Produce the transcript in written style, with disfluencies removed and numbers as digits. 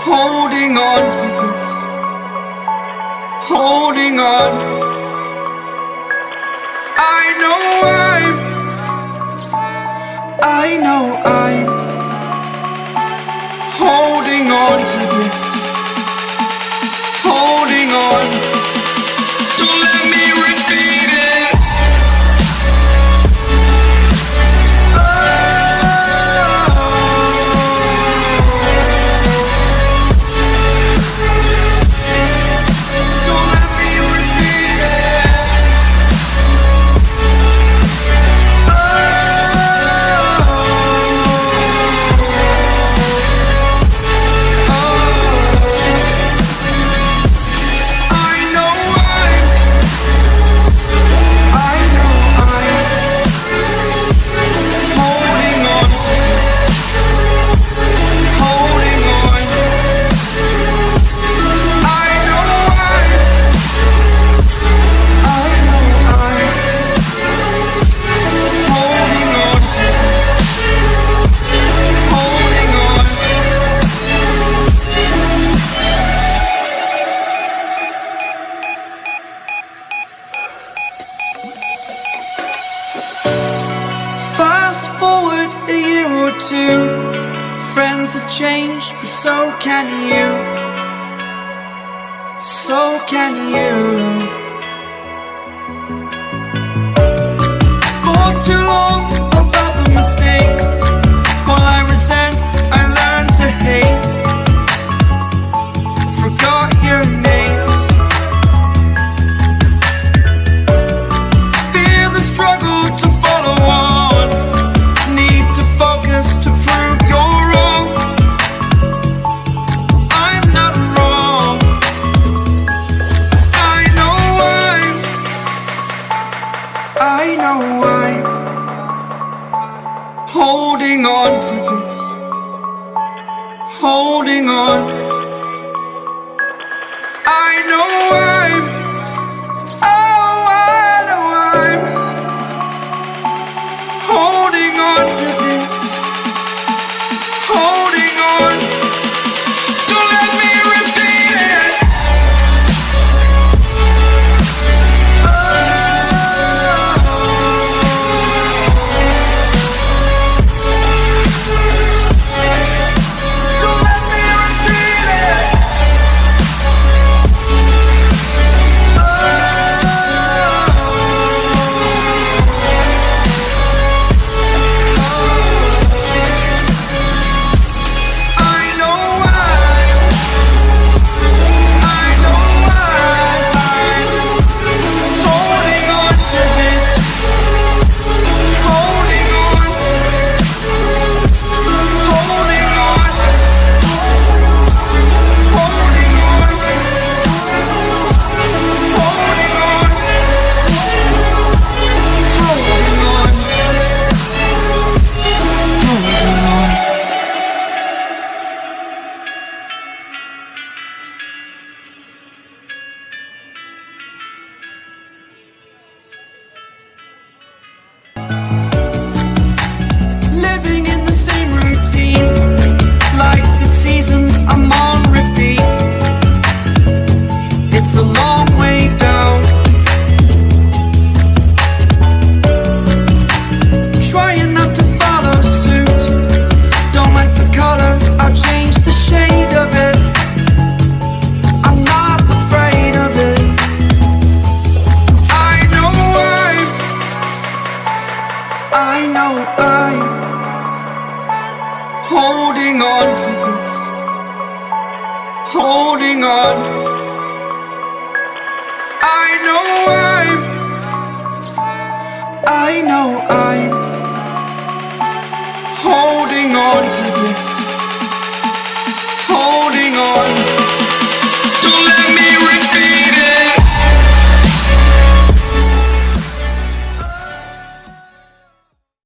holding on to this, holding on. I know I'm holding on to this, holding on. Don't let me repeat it. Friends have changed, but so can you. So can you. For too long about the mistakes, while I resent, I learned to hate. Forgot your names. Fear the struggle to follow on. Need to focus to prove you're wrong. I'm not wrong. I know I'm holding on to this, holding on. I know I'm holding on to this, holding on. Don't let me repeat it. Don't let me repeat it. holding on to this, holding on. I know I'm